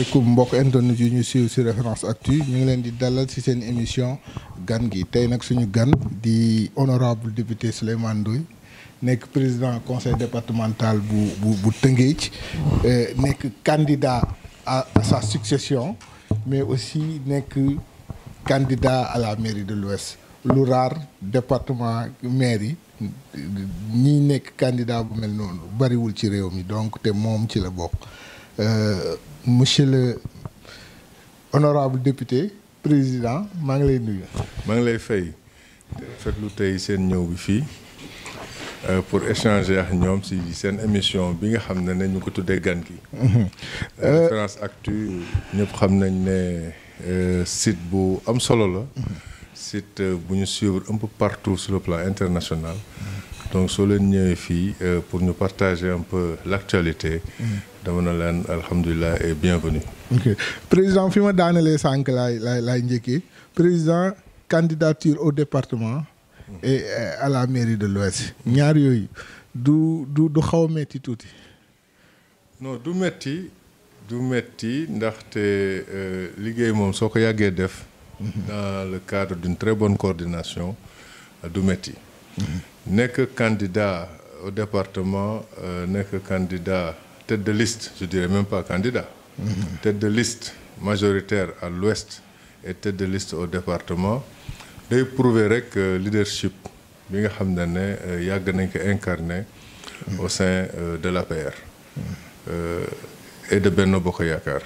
asalaamaaleykum mbokk internet yu ñu siiw ci Référence Actu ñu ngi leen di dalal ci seen émission gan gi tey nag suñu gan di honorable député Souleymane Ndoye nekk président conseil départemental bu Tëngéej nekk candidat à sa succession mais aussi nekk candidat à la mairie de l'Ouest lu rare département maire yi ñi nekk candidat bu mel noonu bariwul ci réew mi donc te moom ci la bokk monsieur le honorable député président maa ngi lay nuyu. maa ngi lay fay fekk lu tey seen ñëw bi fii pour échanger ak ñoom ci seen émission bi nga xam ne ñu ko tuddee gan gi. Référence Actu ñëpp xam nañ ne site bu am solo la. site bu ñu suivre un peu partout sur le plan international. donc soo leen ñëwee fii pour ñu partager un peu l'actualité. dama na leen alhamdulilah et bienvenue. ok président fi ma daanelee sànq laay njëkkee président candidature au département. et à la mairie de l'Ouest ñaar yooyu du xaw a metti tuuti. non du metti ndaxte liggéey moom soo ko yàggee def. dans le cadre d'une très bonne coordination du metti. nekk candidat au département nekk candidat tête de liste je dirais même pas candidat. tête de liste majoritaire à l'Ouest et tête de liste au département day prouver rek leadership bi nga xam ne yàgg nañ ko incarner au sein de l'APR et de Benno Bokk Yaakaar.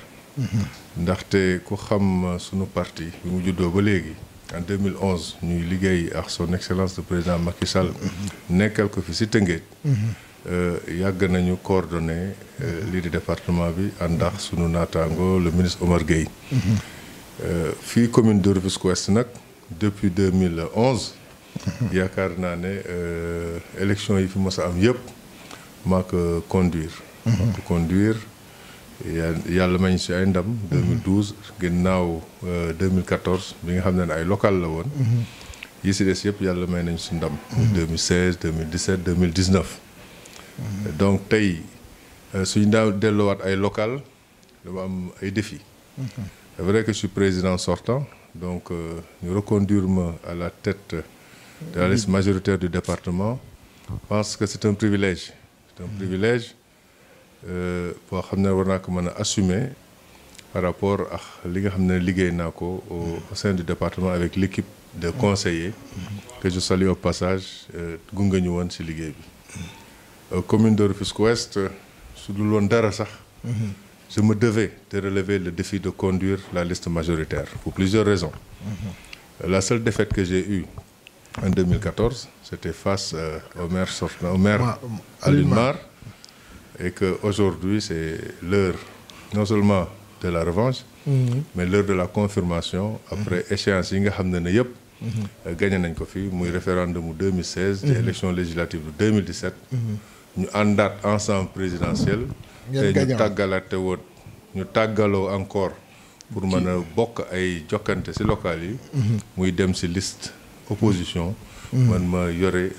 ndaxte ku xam sunu parti bi mu juddoo ba léegi en 2011 ñuy liggéey ak son excellence le président Macky Sall nekkal ko fi ci Tëngéej yàgg nañu coordonné lii di département bi ànd ak sunu naataango le ministre Omar Gueye fii commune de Rufisque Ouest nag depuis 2011 yaakaar naa ne élection yi fi mos a am yëpp maa ko conduire yàlla mañ ci ay ndam 2012 ginnaaw 2014 bi nga xam ne ay local la woon yi ci des yëpp yàlla may nañ ci ndam 2016 2017 2019 donc tey suñu daaw delloowaat ay local dama am ay défis c'est vrai que je suis président sortant donc ñu reconduire ma à la tête de la liste majoritaire du département je pense que c'est un privilège boo xam ne war naa ko mën a assumer par rapport ak li nga xam ne liggéey naa ko au sein du département avec l'équipe de conseillers que je salue au passage gunge ñu woon ci liggéey bi. commune de Rufisque Ouest su dul woon dara sax je me devais de relever le défi de conduire la liste majoritaire pour plusieurs raisons. La seule défaite que j'ai eue en 2014 c'était face au maire sortant au maire Alioune Mar. Et qu'aujourd'hui, c'est l'heure non seulement de la revanche, mais l'heure de la confirmation après échéance yi nga xam ne yëpp gagné nañ ko fi muy référendum 2016 ci élection législative de 2017 ñu àndaat ensemble présidentiel te ñu tàggaloo encore pour mën a bokk ay jokkante ci local yi muy dem ci liste opposition man ma yore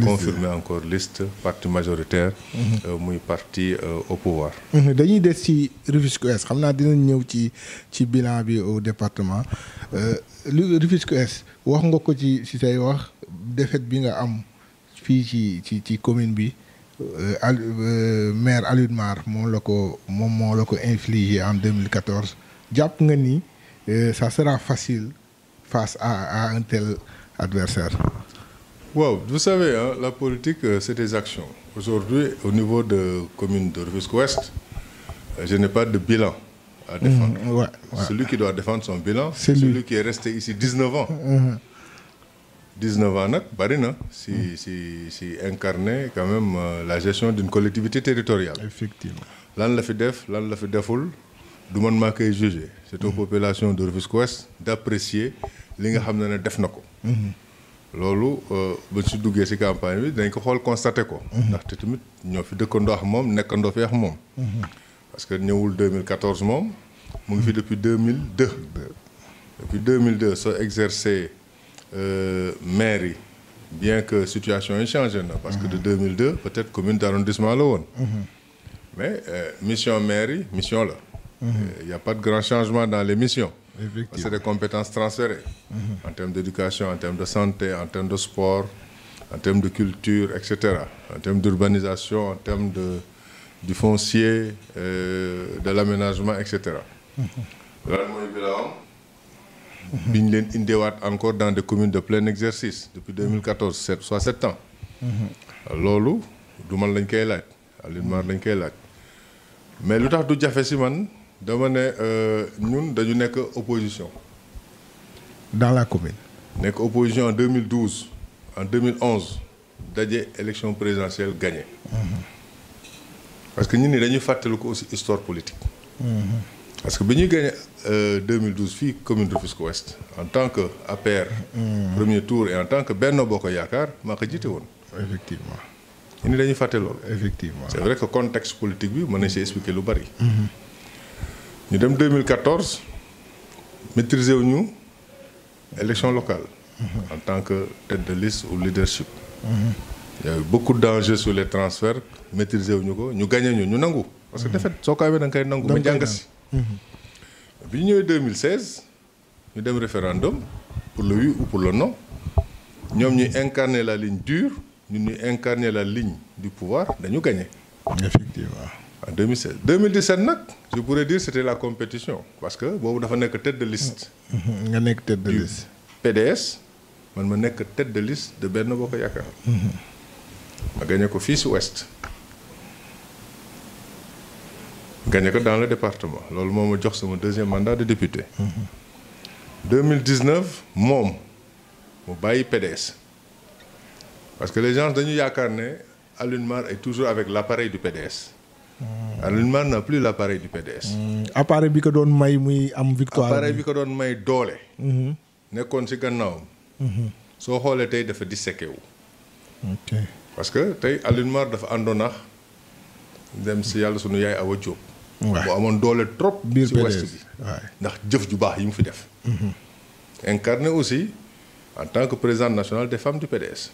confirmer encore liste parti majoritaire muy parti au pouvoir. dañuy des ci Rufisque Ouest xam naa dinañ ñëw ci bilan bi au département Rufisque Ouest wax nga ko ci say wax défaite bi nga am fii ci commune bi maire Alioune Mar moo la ko infligé en 2014 jàpp nga ni ça sera facile face à un tel adversaire. Wow, vous savez, hein, la politique, c'est des actions. Aujourd'hui, au niveau de commune de Rufisque Ouest, je n'ai pas de bilan à défendre. Ouais. Celui qui doit défendre son bilan, c'est celui qui est resté ici 19 ans. 19 ans, bari na, si incarner quand même la gestion d'une collectivité territoriale. Effectivement. Lan la fi def, lan la fi deful, du man maa koy juger. C'est aux populations de Rufisque Ouest d'apprécier li nga xam ne def na ko. loolu ba ci duggee ci campagne bi dañ ko xool constaté ko. ndaxte tamit ñoo fi dëkkandoo ak moom nekkandoo fi ak moom. parce que ñëwul 2014 moom mu ngi fi depuis 2002. depuis 2002 soo exercer maire yi bien que situation yi changé na. parce que de 2002 peut-être commune d'arrondissement la woon. mais mission maire yi mission la. Il n'y a pas de grand changement dans les missions. C'est des compétences transférées en termes d'éducation, en termes de santé, en termes de sport, en termes de culture, etc. En termes d'urbanisation, en termes du foncier, de l'aménagement, etc. Là, moi, encore dans des communes de plein exercice depuis 2014, soit 7 ans. Loolu du man lañ koy laaj Alioune Mar lañ koy laaj mais lu tax du jafe si man dama ne ñun dañu nekk opposition. Dans la commune. Nekk opposition en 2012 en 2011 daje élection présidentielle gagné. Parce que ñun ni dañuy fàttali ko aussi histoire politique. Parce que bi ñuy gagné 2012 fii commune de Rufisque Ouest en tant que APR. Premier tour et en tant que Benno Bokk Yaakaar maa ko jiite woon. Effectivement. ñun dañuy fàtte loolu. Effectivement. C'est vrai que contexte politique bi mën nañ si expliquer lu bari. ñu dem 2014 maîtriser wu ñu élection locale. En tant que tête de liste ou leadership. Il y a eu beaucoup d'enjeux sur les transferts maîtriser wu ñu ko ñu gagné ñu nangu. Parce que défaite soo ko amee da nga koy nangu. ba jàng si. bi ñu ñëwee 2016 ñu dem référendum pour le oui ou pour le non ñoom ñuy incarner la ligne dure ñun ñuy incarner la ligne du pouvoir dañu gagné. Effectivement. En 2016 2017 nag je pourrais dire c'était la compétition parce que boobu dafa nekk tête de liste. nga nekk tête de liste. PDS man ma nekk tête de liste de Benno Bokk Yaakaar. ma gagné ko fii si Ouest. gagné ko dans le département loolu moo ma jox sama deuxième mandat de député. 2019 moom mu bàyyi PDS. Parce que les gens dañu yaakaar ne Alioune Mar est toujours avec l'appareil du PDS. Alioune Mar n'a plus l'appareil du PDS. appareil bi ko doon may muy am victoire. appareil bi ko doon may doole. nekkoon ci gannaawam. soo xoolee tey dafa disséqué wu. ok parce que tey Alioune Mar dafa àndoon ak dem si yàlla sunu yaay Awa Diop. waaw mu amoon doole trop. biir ci Ouest PDS bi ndax jëf ju baax yi mu fi def. incarné aussi en tant que président national des femmes du PDS.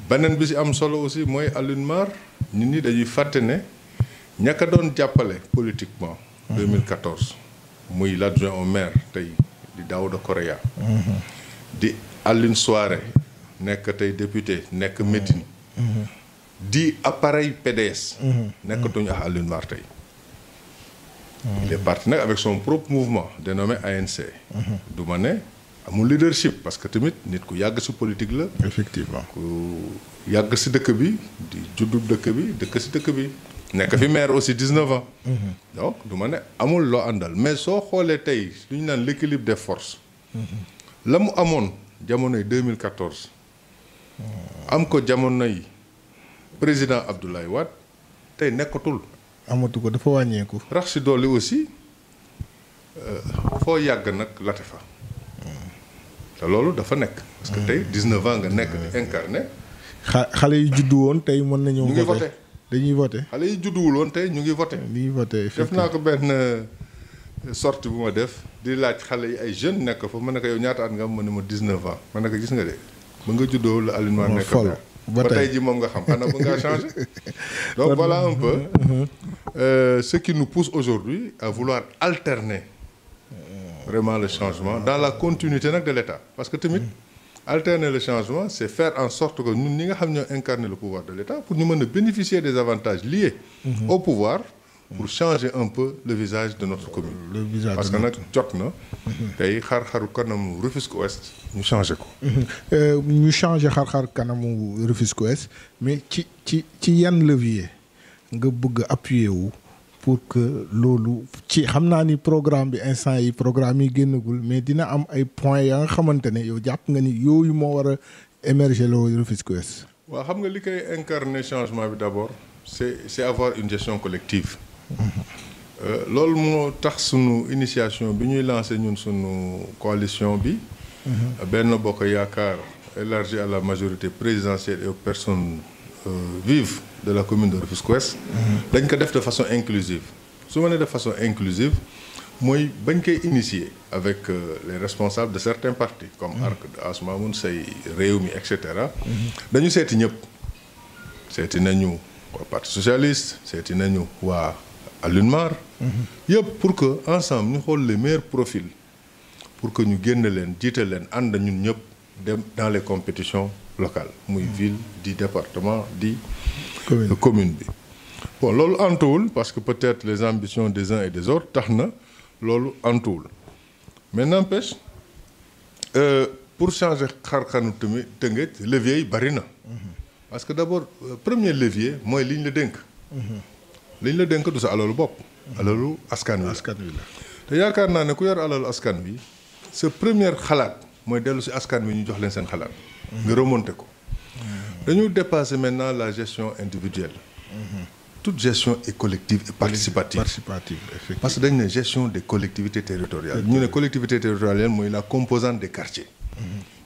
beneen bi si am solo aussi mooy Alioune Mar nit ñi dañuy fàtte ne ñaka doon jàppale politiquement. 2014 muy l'adjoint au maire tey di Daouda Correa. di Aline Souaré nekk tey député nekk Médine. di appareil PDS. nekkatuñu ak Alioune Mar tey. il est parti nag avec son propre mouvement dénommé ANC. du ma ne amul leadership parce que tamit nit ku yàgg si politique la. effectivement ku yàgg si dëkk bi di juddu dëkk bi dëkk si dëkk bi. nekk fi maire aussi 19 ans. donc du ma ne amul loo àndal mais soo xoolee tey lu ñu naan l'équilibre des forces. la mu amoon jamonoy 2014. am ko jamonoy président Abdoulaye Wade tey nekkatul. amatu ko dafa wàññeeku. rax si dolli aussi foo yàgg nag late fa. te loolu dafa nekk. parce que tey 19 ans nga nekk di incarné. xale yi juddu woon tey mën nañoo. ñu ngi voté dañuy voté. xale yi judduwul woon tey ñu ngi voté. dañuy voté def naa ko benn sortie bu ma def di laaj xale yi ay jeunes nekk fa ma ne ko yow ñaata at nga am ma ne ma 19 ans ma ne ko gis nga de ba nga juddoo la Alioune Mar nekk fol ba tey ji moom nga xam xanaa ba ngaa changé. donc voilà un peu ce qui nous pousse aujourd'hui à vouloir alterner vraiment le changement dans la continuité nag de l'État parce que tamit alterner le changement c'est faire en sorte que ñun ñi nga xam ñoo incarner le pouvoir de l'État pour ñu mën a bénéficier des avantages liés au pouvoir pour changer un peu le visage de notre commune. le visage parce que nag jot na tey xar-xaru kanamu Rufisque Ouest ñu changé ko. ñu changé xar-xar kanamu Rufisque Ouest mais ci yan levier nga bëgg appuyer wu pour que loolu ci xam naa ni programme bi instant yi programme yi génnagul mais dina am ay points ya nga xamante ne yow jàpp nga ni yooyu moo war a émerger loo Rufisque Ouest. waaw xam nga li koy incarner changement bi d'abord c'est avoir une gestion collective. loolu moo tax sunu initiation bi ñuy lancé ñun sunu coalition bi. Benno Bokk Yaakaar élargi à la majorité présidentielle et aux personnes vives de la commune de Rufisque Ouest. dañ ko def de façon inclusive su ma nee de façon inclusive mooy bañ koy initier avec les responsables de certains partis comme ARC de Asmamoun Sey Rewmi et cetera. dañu seeti ñëpp seeti nañu waa parti socialiste seeti nañu waa Alioune Mar yëpp pour que ensemble ñu xool les meilleurs profils pour que ñu génn leen jiite leen ànd ñun ñëpp dem dans les compétitions locales muy ville di département di commune bi. bon loolu antuwul parce que peut-être les ambitions des uns et des autres tax na loolu antuwul mais n'empêche pour changer xar-xanu tamit Tëngéej levier yi bari na. parce que d'abord premier levier mooy li ñu la dénk. li ñu la dénk du sa alalu bopp. alalu askan wi la te yaakaar naa ne ku yor alalu askan wi sa première xalaat mooy dellu si askan wi ñu jox leen seen xalaat. nga remonter ko. dañu dépasser maintenant la gestion individuelle. toute gestion est collective et participative. Effectivement. Parce que dañu ne gestion des collectivités territoriales. ñu ne collectivité territoriale mooy la composante des quartiers.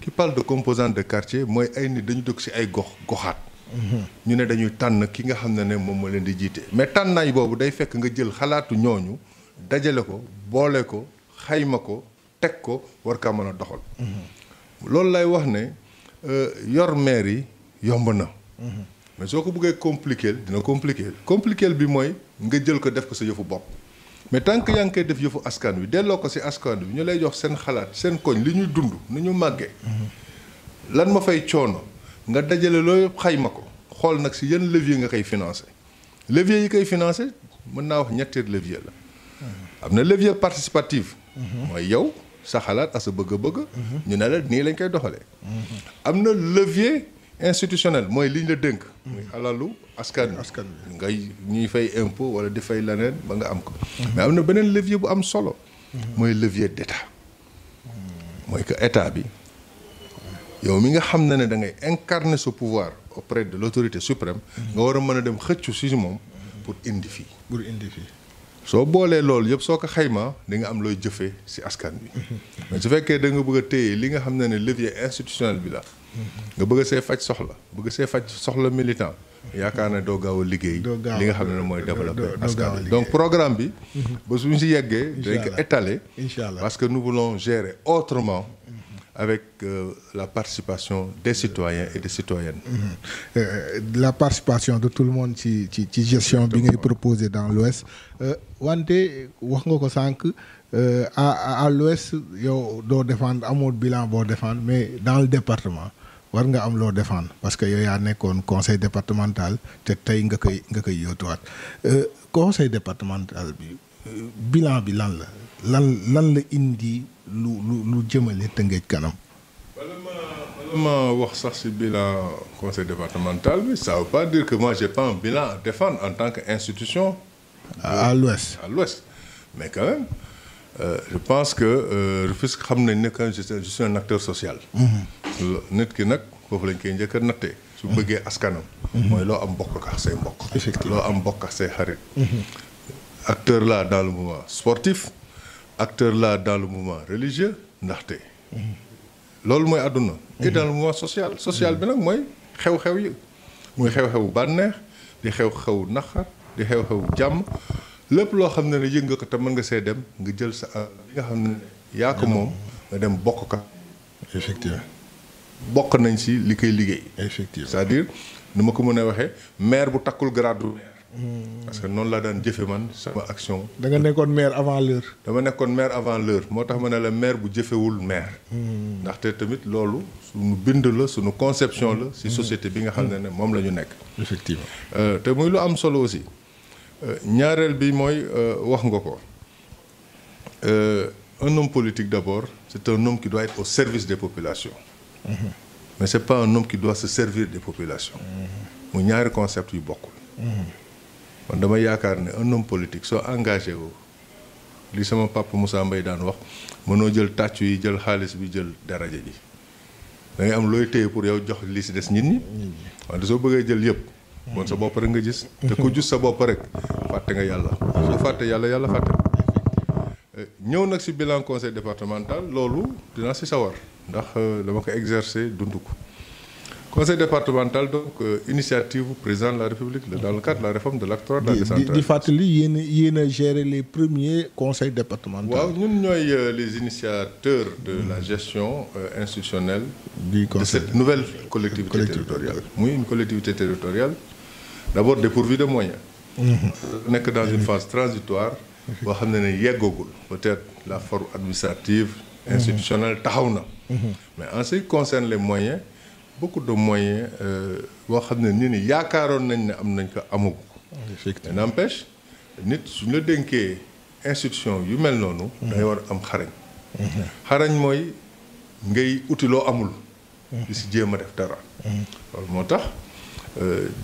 qui parle de composante de quartier mooy ay nit dañu dëkk ci ay goxaat. ñu ne dañuy tànn ki nga xam ne moom moo leen di jiite. mais tànnaay boobu day fekk nga jël xalaatu ñooñu dajale ko boole ko xayma ko teg ko war kaa mën a doxal. loolu lay wax ne yor maire yi yomb na. mais soo ko bëggee compliquer bi mooy nga jël ko def ko sa yëfu bopp. mais tant que yaa ngi koy def yëfu askan wi delloo ko ci askan wi ñu lay jox seen xalaat seen koñ li ñuy dund ni ñu màggee. lan ma fay coono nga dajale loolu xayma ko xool nag ci yan levier nga koy financer. levier yi koy financer mën naa wax ñetti levier la. am na levier participatif. mooy yow sa xalaat ak sa bëgg-bëgg. ñu ne la nii lañ koy doxalee. am na levier institutionnel mooy li ñu la dénk. muy alalu askan wi ngay ñuy fay impôt wala di fay leneen ba nga am ko. mais am na beneen levier bu am solo. mooy levier d'état. mooy que état bi yow mi nga xam ne da ngay incarner ce pouvoir auprès de l'autorité suprême. nga war a mën a dem xëccu si moom pour indi fii. soo boolee loolu yëpp soo ko xaymaa di nga am looy jëfee ci askan bi. mais su fekkee da nga bëgg a téye li nga xam ne levier institutionnel bi la. nga bëgg see faj soxla militant. yaakaar ne doo gaaw a liggéey. li nga xam ne mooy développer askan bi donc programme bi. ba suñu ci yeggee. dañ ko étaler. parce que nous voulons gérer autrement. avec la participation des citoyens et des citoyennes. La participation de tout le monde ci gestion bi ngay proposer dans l'Ouest wante wax nga ko sànq à l'Ouest yow doo défendre amoo bilan boo défendre mais dans le département war nga am loo défendre parce que yow yaa nekkoon conseil départemental te tey nga koy yóotuwaat conseil départemental bi bilan bi lan la indi lu jëmale Tëngéej kanam. bala ma wax sax ci bilan conseil départemental bi ça veut pas dire que moi j'ai pas un bilan à défendre en tant qu'institution. à l'Ouest. mais quand même je pense que Rufisque xam nañ ne que je suis un acteur social. nit ki nag foofu lañ koy njëkk a nattee. su bëggee askanam. mooy loo am bokk ak say mbokk. effectivement loo am bokk ak say xarit. acteur là dans le mouvement sportif. acteur là dans le mouvement religieux ndaxte loolu mooy àdduna et dans le mouvement social bi nag mooy xew-xew yi muy xew-xewu bànneex di xew-xewu naqar di xew-xewu jàmm lépp loo xam ne yëg nga ko te mën nga see dem nga jël sa li nga xam ne yaa ko moom nga dem bokk ka effectivement bokk nañ si li koy liggéey effectivement c'est-à-dire ni ma ko mën a waxee maire bu takkul grade maire parce que noonu laa daan jëfe man sama action. da nga nekkoon maire avant l'heure. dama nekkoon maire avant l'heure moo tax ma ne la maire bu jëfewul maire. ndaxte tamit loolu suñu bind la suñu conception la ci société bi nga xam ne moom la ñu nekk. effectivement te muy lu am solo aussi ñaareel bi mooy wax nga ko un homme politique d'abord c'est un homme qui doit être au service des populations. mais c'est pas un homme qui doit se servir des populations. mu ñaari concept yu bokkul. man dama yaakaar ne un homme politique soo engagé wu li sama papa Moussa Mbaye daan wax mënoo jël tàccu yi jël xaalis bi jël daraja ji da ngay am looy téye pour yow jox li ci des nit ñi wante soo bëggee jël yëpp bon sa bopp rek nga gis te ku gis sa bopp rek fàtte nga yàlla soo fàtte yàlla fàtte ñëw nag ci bilan conseil départemental loolu dinaa ci sawar ndax dama ko exercer dund ko conseil départemental donc initiative président de la République dans le cadre de la réforme de l'acte 3 de la décentralisation. di fàttali yéen a gérer les premiers conseils départementaux. waaw ñun ñooy les initiateurs de la gestion institutionnelle de cette nouvelle collectivité territoriale. muy une collectivité territoriale d'abord dépourvue de moyens. nekk dans une phase transitoire boo xam ne yeggagul peut-être la forme administrative institutionnelle taxaw na mais en ce qui concerne les moyens beaucoup de moyens boo xam ne nit ñi yaakaaroon nañ ne am nañ ko amagu ko n'empêche nit suñu la dénkee institution yu mel noonu day war am xarañ mooy ngay uti loo amul di si jéem a def dara loolu moo tax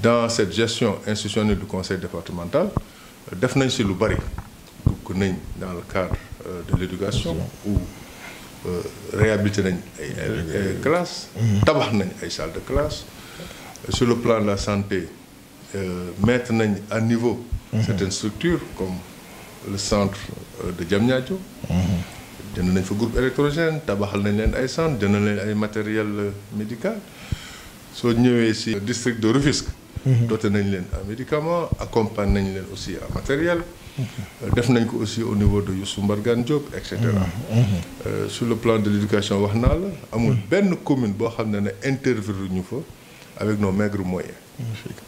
dans cette gestion institutionnelle du conseil départemental def nañ si lu bari dugg nañ dans le cadre de l'éducation où réhabilité nañ ay classes tabax nañ ay salles de classe sur le plan de la santé mettre nañ à niveau certaines structures comme le centre de Diamniadio jënd nañ fa groupe électrogène tabaxal nañ leen ay centre jënd nañ leen ay matériel médical soo ñëwee ci district de Rufisque doté nañ leen en médicaments accompagne nañ leen aussi en matériel def nañ ko aussi au niveau de Youssou Mbargane Diop et cetera sur le plan de l'éducation wax naa la amul benn commune boo xam ne intervenir ñu fa avec nos maigres moyens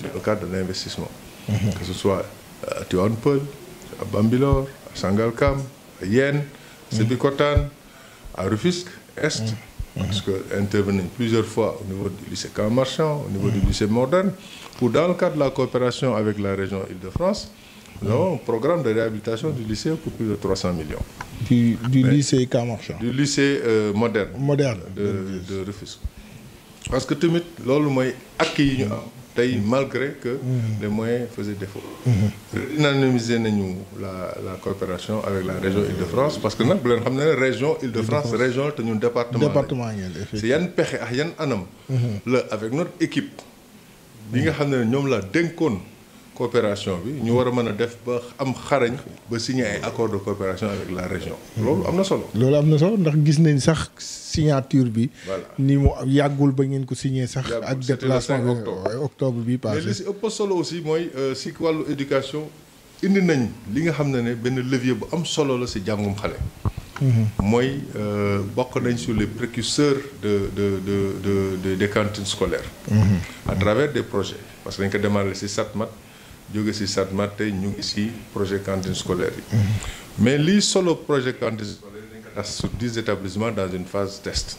dans le cadre de l'investissement que ce soit à Tivaouane Peulh à Bambilor à Sangalkam à Yène Sébikotane à Rufisque Est parce que intervenir plusieurs fois au niveau du lycée Camp Marchand au niveau du lycée moderne ou dans le cadre de la coopération avec la région Île-de-France nous avons un programme de réhabilitation du lycée pour plus de 300 millions du lycée Camp Marchand du lycée moderne de Rufisque parce que tamit loolu mooy acquis yi ñu am tey malgré que les moyens faisaient défaut redynamiser nañu la coopération avec la région Île-de-France parce que nag bu leen xam ne région Île-de-France région te ñun département ngeen si yan pexe ak yan anam la avec notre équipe bi nga xam ne ñoom la dénkoon coopération bi ñu war a mën a def ba am xarañ ba signer ay accord de coopération avec la région loolu am na solo ndax gis nañ sax signature bi ni mu yàggul ba ngeen ko signé sax ak déplacement octobre bi passé mais li si ëpp solo aussi mooy si wàllu éducation indi nañ li nga xam ne benn levier bu am solo la si jàngum xale mooy bokk nañ sur les précurseurs des cantines scolaires à travers des projets parce que dañ ko démarré si SATMAT jóge si SATMAT tey ñu ngi si projet cantine scolaire yi mais lii solo projet cantine scolaire dañ ko tas sur 10 établissements dans une phase test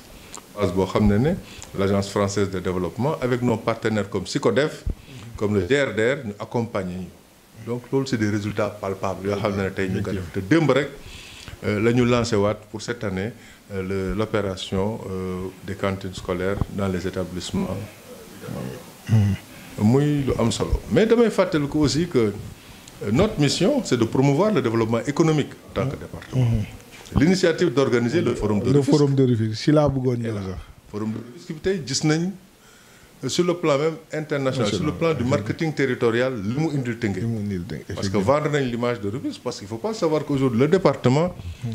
phase boo xam ne l'agence française de développement avec nos partenaires comme SICODEF comme le GRDR ñu accompagner ñu donc loolu c'est des résultats palpables yoo xam ne tey ñu ko def te démb rek la ñu lancé waat pour cette année l'opération des cantines scolaires dans les établissements muy lu am solo mais damay fàttali ko aussi que notre mission c'est de promouvoir le développement économique en tant que département l'initiative d'organiser le forum de Rufisque si laa bëggoon ñëw sax forum de Rufisque bi tey gis nañ sur le plan même international sur le plan du marketing territorial li mu indil Tëngéej parce que vendre nañ l'image de Rufisque parce qu'il faut pas savoir qu'aujourd'hui le département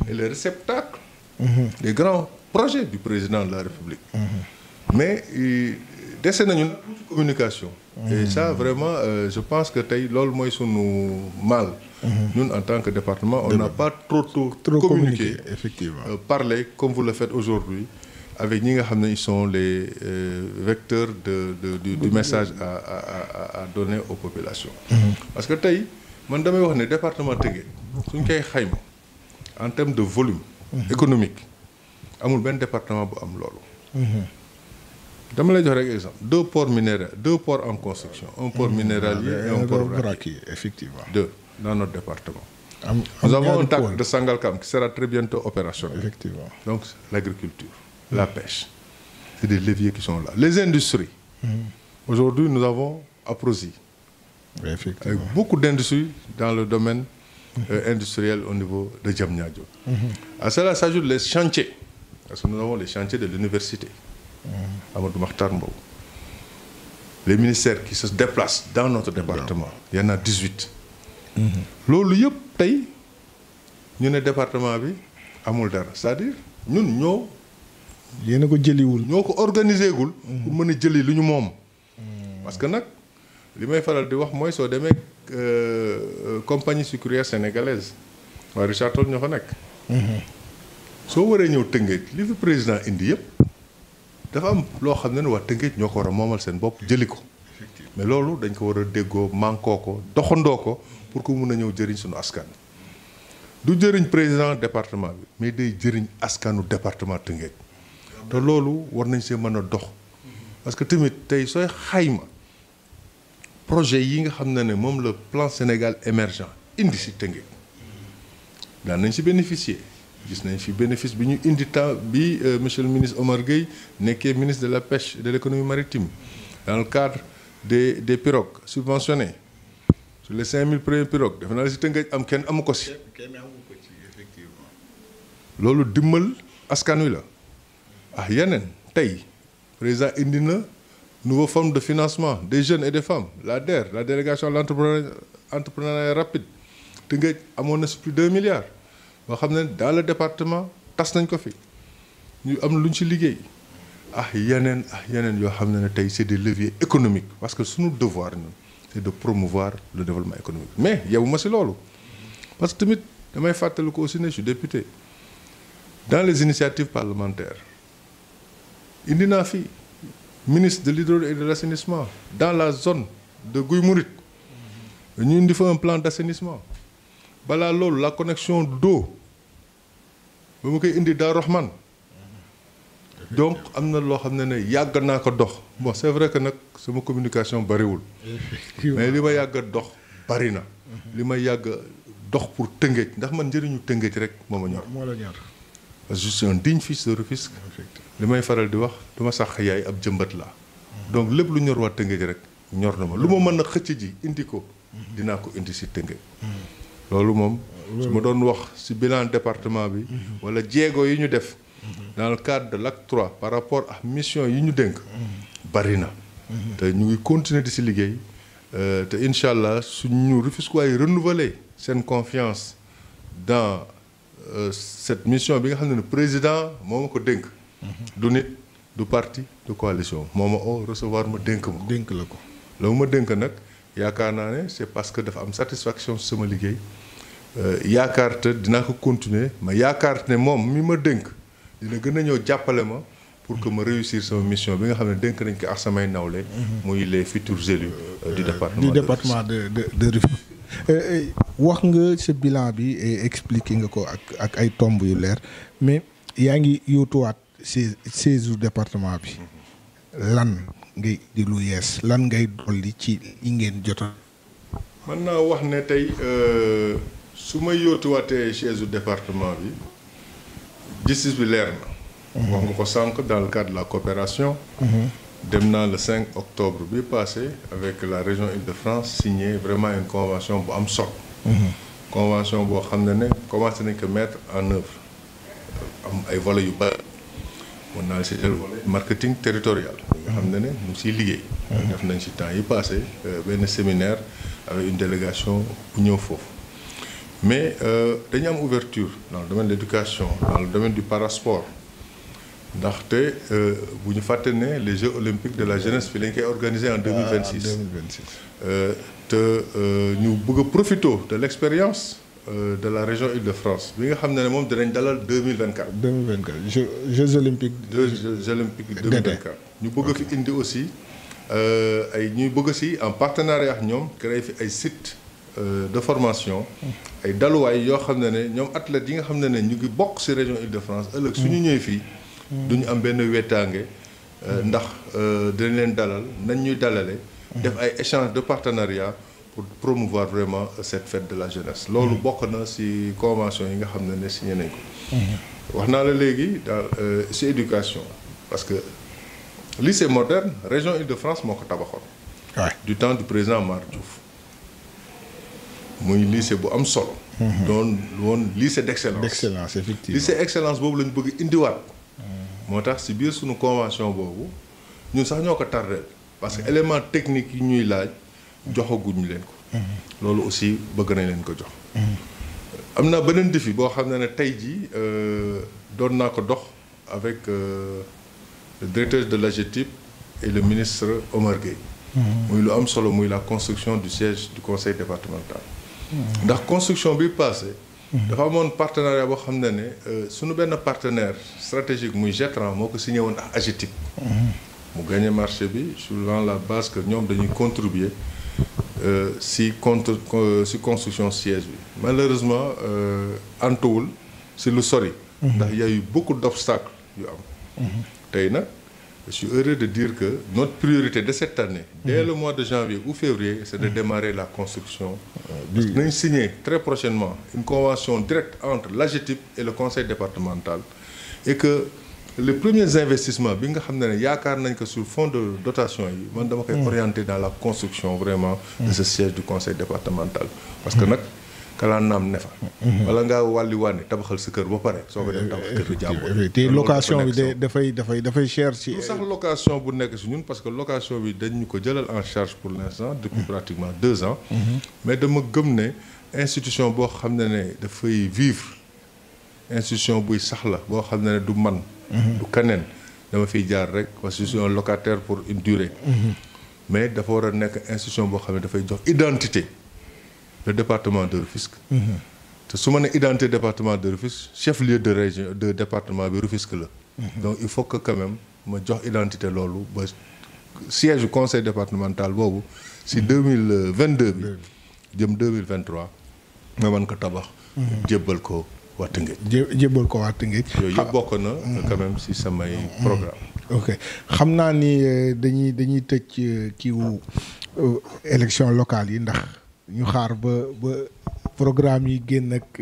est le réceptacle des grands projets du président de la République mais dese nañu communication et ça vraiment je pense que tey loolu mooy sunu mal ñun en tant que département on n'a pas trop communiqué effectivement parler comme vous le faites aujourd'hui avec ñi nga xam ne ils sont les vecteurs du message à donner aux populations parce que tey man damay wax ne département Tëngéej suñ koy xayma en termes de volume économique amul benn département bu am loolu dama lay jox rek exemple deux ports en construction un port minéralier et un port vraquier effectivement deux dans notre département nous avons un TAC de Sangalkam qui sera très bientôt opérationnel effectivement donc l'agriculture la pêche c'est des leviers qui sont là les industries aujourd'hui nous avons Aprosy avec beaucoup d'industries dans le domaine industriel au niveau de Diamniadio à cela s'ajoutent les chantiers parce que nous avons les chantiers de l'université Amadou Mahtar Mbow les ministères qui se déplacent dans notre département il y en a 18 loolu yëpp tey ñu ne département bi amul dara c'est-à-dire ñun yéen a ko jëliwul ñoo ko organisé gul pour mën a jëli lu ñu moom parce que nag li may faral di wax mooy soo demee compagnie sucrière sénégalaise waa Richard Toll ñoo fa nekk soo waree ñëw Tëngéej li fi président indi yëpp dafa am loo xam ne waa Tëngéej ñoo ko war a moomal seen bopp jëli ko mais loolu dañ ko war a déggoo mànkoo ko doxandoo ko pour que mun a ñëw jëriñ suñu askan du jëriñ président département bi mais day jëriñ askanu département Tëngéej te loolu war nañ see mën a dox parce que tamit tey sooy xayma projet yi nga xam ne moom la plan Sénégal émergent indi si Tëngéej daan nañ si bénéficier gis nañ fi bénéfice bi ñu indi temps bi monsieur le ministre Omar Gueye nekkee ministre de la pêche et de l'économie maritime dans le cadre des pirogues subventionnées sur les 5000 premières pirogues defe naa la si Tëngéej am kenn amu ko si. loolu dimbal askan wi la yeneen tey président indi na nouvelle forme de financement des jeunes et des femmes la DER la délégation à l'entrepreneuriat rapide Tëngéej amoon na si plus de 2 milliards boo xam ne dans le département tas nañ ko fi ñu am lu ñu ci liggéey yeneen yoo xam ne tey c'est des leviers économiques parce que suñu devoir ñun c'est de promouvoir le développement économique mais yow ma si loolu parce que tamit damay fàttali ko aussi ne je suis député dans les initiatives parlementaires indi naa fi ministre de l'hydraulique et de l'assainissement dans la zone de Guy Mouride ñu indi fa un plan d'assainissement balaa loolu la connexion d'eau ba mu koy indi Daaru Rahman donc am na loo xam ne yàgg naa ko dox bon c'est vrai que nag sama communication bariwul mais li ma yàgg a dox bari na li ma yàgg dox pour Tëngéej ndax man njëriñu Tëngéej rek moo ma ñor parce que je suis un digne fils de Rufisque li may faral di wax du ma sax yaay ab jëmbat la donc lépp lu ñor waa Tëngéej rek ñor na ma lu ma mën a xëcc ji indi ko dinaa ko indi si Tëngéej loolu moom su ma doon wax ci bilan département bi wala jéego yi ñu def dans le cadre de l'acte 3 par rapport à mission yi ñu dénk bari na te ñu ngi continuer di ci liggéey te incha allah suñu Rufisquois yi renouveler seen confiance dans cette mission bi nga xam ne président moo ma ko dénk du nit du parti du coalition moo ma recevoir ma dénk la ko la ma dénk nag yaakaar naa ne c'est parce que dafa am satisfaction ci sama liggéey yaakaar te dinaa ko continuer ma yaakaar ne moom mi ma dénk dina gën a ñëw jàppale ma pour que ma réussir sama mission bi nga xam ne dénk nañ ko ak samay nawle muy les futurs élus du département de Rufisque wax nga sa bilan bi et expliqué nga ko ak ay tomb yu leer mais yaa ngi yóotuwaat séjour département bi lan ngay di lu yees lan ngay dolli ci li ngeen jota mën naa wax ne tey su ma yóotuwaatee séjour département bi justice bi leer na wax nga ko sànq dans le cadre de la coopération dem naa le 5 octobre bi passé avec la région Île-de-France signé vraiment une convention bu am solo convention boo xam ne commencé nañ ko mettre en œuvre am ay volets yu bari mën naa si jël volet marketing territorial nga xam ne mu siy liggéey def nañ si temps yi passé benn séminaire avec une délégation bu ñëw foofu mais dañu am ouverture dans le domaine de l'éducation dans le domaine du parasport ndaxte bu ñu fàtte ne les Jeux olympiques de la jeunesse fi lañ koy organiser en 2026 te ñu bëgg a profiter de l'expérience de la région Île-de-France bi nga xam ne moom dinañ dalal 2024 Jeux olympiques 2024 ñu bëgg fi indi aussi ñuy bëgg si en partenariat ak ñoom créer fi ay sites de formation ay daluwaay yoo xam ne ñoom athlètes yi nga xam ne ñu ngi bokk ci région Île-de-France ëllëg suñu ñëwee fii duñu am benn wettaange ndax dinañ leen dalal nañ ñuy dalale def ay échanges de partenariat pour promouvoir vraiment cette fête de la jeunesse loolu bokk na ci convention yi nga xam ne signé nañ ko wax naa la léegi daal ci éducation parce que lycée moderne région Île-de-France moo ko tabaxoon du temps du président Mar Diouf muy lycée bu am solo doon woon lycée d'excellence effectivement lycée excellence boobu la ñu bëgg indiwaat moo tax ci biir suñu convention boobu ñun sax ñoo ko tardeel parce que élément technique yi ñuy laaj joxaguñu leen ko loolu aussi bëgg nañ leen ko jox am na beneen défi boo xam ne tey jii doon naa ko dox avec le directeur de l'AGETIP et le ministre Omar Gueye muy lu am solo muy la construction du siège du conseil départemental ndax construction bi passé dafa amoon partenariat boo xam ne suñu benn partenaire stratégique muy Jetran moo ko signé woon ak AGETIP mu gagné marché bi sur la base que ñoom dañuy contribuer si construction siège bi malheureusement antuwul si lu sori. ndax y a eu beaucoup d'obstacles yu am. tey nag je suis heureux de dire que notre priorité de cette année. dès le mois de janvier ou février c'est de démarrer la construction. nañ signer très prochainement une convention directe entre l'AGETIP et le conseil départemental et que les premiers investissements bi nga xam ne yaakaar nañ ko sur fonds de dotation yi man dama koy orienter dans la construction vraiment de ce siège du conseil départemental parce que nag kalaa naam ne fa wala ngaa wàlli wànni tabaxal sa kër ba pare soo ko def tabax kër jàmbur te location bi dafay cher ci sax location bu nekk si ñun parce que location bi dañu ko jëlal en charge pour l'instant depuis pratiquement 2 ans mais dama gëm ne institution boo xam ne dafay vivre institution buy sax la boo xam ne du man du keneen dama fiy jaar rek parce que je suis un locataire pour une durée mais dafa war a nekk institution boo xam ne dafay jox identité le département de Rufisque te su ma ne identité département de Rufisque chef-lieu de région de département bi Rufisque la donc il faut que quand même ma jox identité loolu ba siège du conseil départemental boobu si 2022 bi jëm 2023 nga mën ko tabax jébbal ko waa Tëngéej jébbal ko waa Tëngéej yooyu yëpp bokk na quand même si samay programme ok xam naa ni dañuy tëj kiiwu élection locale yi ndax ñu xaar ba programme yi génn ak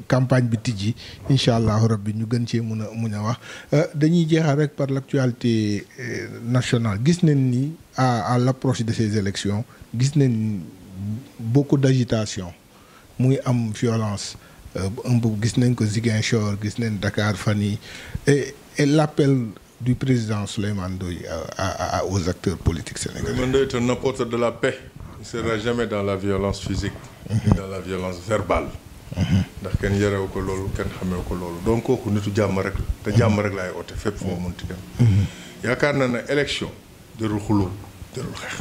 campagne bi tijji incha allahu rabbi ñu gën cee mun a wax dañuy jeexal rek par l'actualité nationale gis nañ ni à l'approche de ces élections gis nañ beaucoup d'agitation muy am violence un peu gis nañ ko Ziguinchor gis nañ Dakar fan yi et l'appel du président Souleymane Ndoye aux acteurs politiques sénégalais. Souleymane Ndoye est un apôtre de la paix. Il ne sera jamais dans la violence physique. Ni dans la violence verbale. ndax kenn yarewu ko loolu kenn xamee ko loolu donc kooku nitu jàmm rek la te jàmm rek laay oote fépp fu ma mënti dem. yaakaar naa ne élection jarul xuloo jarul xeex.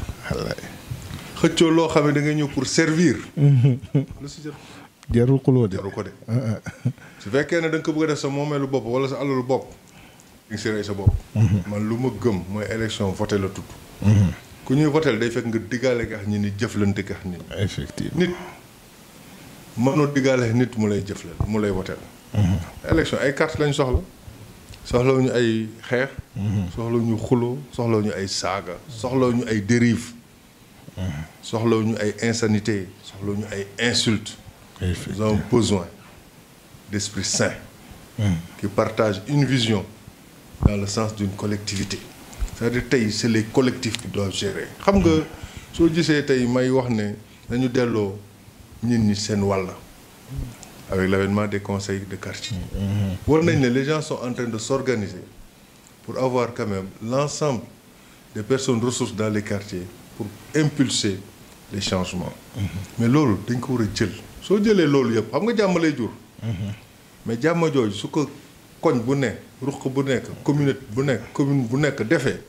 xëccoo loo xam ne da nga ñëw pour servir. lu si jarul xuloo de jarul ko de. su fekkee ne da nga ko bëgg a def sa moomeelu bopp wala sa alalu bopp di nga si rey sa bopp. man lu ma gëm mooy élection voté la tudd. ku ñuy voté day fekk nga diggaale ak ñi ni jëflante ak nit. effectivement nit mënoo diggaale nit mu lay jëflante mu lay voté la. élection ay carte lañ soxla. soxlawuñu ay xeex. soxlawuñu xuloo soxlawuñu ay saaga soxlawuñu ay dérive. soxlawuñu ay insanité soxlawuñu ay insultes. Nous avons besoin d'esprit sain. Qui partage une vision dans le sens d'une collectivité. c'est-à-dire tey c'est les collectifs qui doivent gérer. xam nga soo gisee tey may wax ne nañu delloo nit ñi seen wàll. avec l'avènement des conseils de quartier. war nañ ne les gens sont en train de s'organiser pour avoir quand même l'ensemble des personnes ressources dans les quartiers pour impulser les changements. mais loolu dañ ko war a jël. soo jëlee loolu yëpp xam nga jàmm lay jur. mais jàmm jooju su ko koñ bu nekk ruq bu nekk commune bu nekk defee.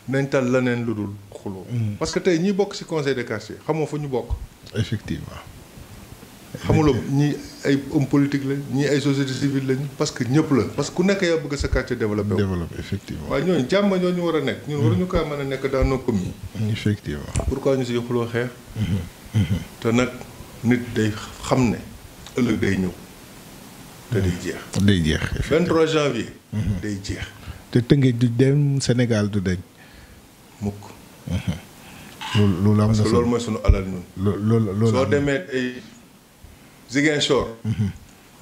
nañ tal leneen lu dul xuloo. parce que tey ñi bokk ci conseil de quartier xamoo fa ñu bokk. effectivement. xamuloo ñii ay homme politique lañ ñii ay société civile lañ parce que ñëpp la parce que ku nekk yaa bëgg sa quartier développé. développé effectivement. waaye ñooñu jàmm ñooñu war a nekk. ñun waruñu kaa mën a nekk dans nos communes. effectivement. pourquoi ñu ci xuloo xeex. te nag nit day xam ne ëllëg day ñëw. te day jeex. day jeex. 23 janvier. day jeex. te Tëngéej du dem Sénégal du dañ. mukk. loolu am na parce que loolu mooy sunu alal ñun. loolu soo demee ay Ziguinchor.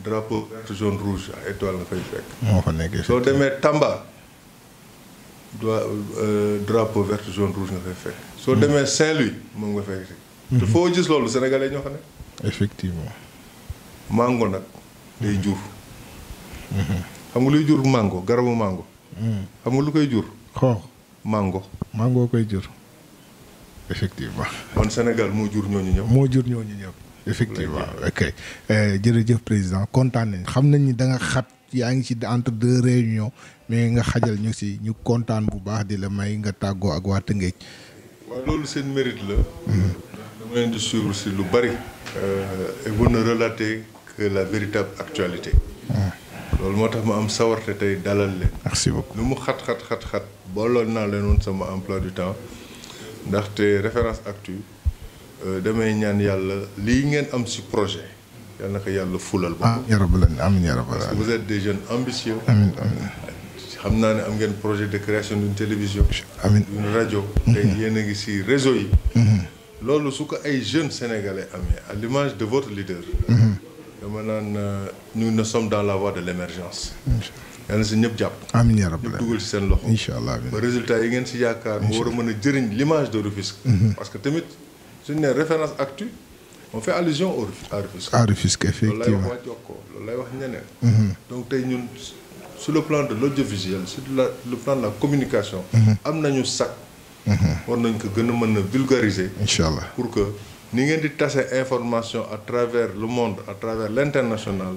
drapeau vert jaune rouge à étoile nga fay fekk. moo fa nekk soo demee Tamba drapeau vert jaune rouge nga fay fekk. soo demee Saint-Louis moom nga fay fekk. te foo gis loolu sénégalais ñoo xam ne. effectivement. mango nag day jur. xam nga luy jur mango garabu mango. xam nga lu koy jur. xoox mango. mango koy jur. effectivement. kon Sénégal moo jur ñooñu ñëpp. moo jur ñooñu ñëpp. effectivement ok jërëjëf président kontaan nañ xam nañ ni da nga xat yaa ngi ci entre 2 réunions mais nga xajal ñu si ñu kontaan bu baax di la may nga tàggoo ak waa Tëngéej. waaw loolu seen mérite la. dama leen di suivre si lu bari. et vous ne relatez que la véritable actualité. loolu moo tax ma am sawarte tey dalal leen. merci beaucoup lu mu xat booloon naa leen woon sama emploi du temps ndaxte Référence Actu damay ñaan yàlla lii ngeen am ci projet yal na ko yàlla fulal ba ya rabbal amiin ya rabbal parce que vous êtes des jeunes ambitieux. amiin amiin. xam naa ne am ngeen projet de création d'une télévision. amiin d'une rajo. tey yéen a ngi ci réseau yi. loolu su ko ay jeunes sénégalais amee à l'image de votre leader. dama naan nous ne sommes dans la voie de l'émergence. yal na si ñëpp jàpp. amiin yaa rabbal ñëpp dugal ci seen loxo. incha allah amiin ba résultat yi ngeen ci yaakaar. mu war a mën a jëriñ l'image de Rufisque. parce que tamit suñu nee Référence Actu on fait allusion à Rufisque. à Rufisque effectivement loolu lay wax waa Jokkoo loolu lay wax ñeneen. donc tey ñun sur le plan de l'audiovisuel sur le plan de la communication. am nañu sac. war nañ ko gën a mën a vulgariser. incha allah pour que ni ngeen di tase information à travers le monde à travers l'international.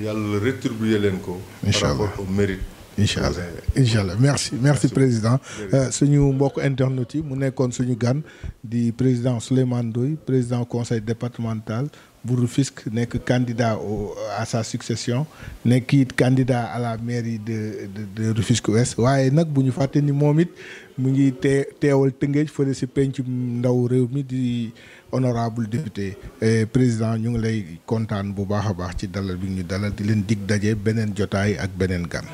yàlla rétribuer leen ko. incha allah par rapport au mérite. incha allah incha allah merci président suñu mbokk internet yi mu nekkoon suñu gan di président Souleymane Ndoye président conseil départemental bu Rufisque nekk candidat à sa succession nekk it candidat à la mairie de Rufisque Ouest waaye nag bu ñu fàtte ni moom it mu ngi teewal Tëngéej fële si penc ndaw réew mi di honorable député président ñu ngi lay kontaan bu baax a baax ci dalal bi ñu dalal di leen dig daje beneen jotaay ak beneen gan.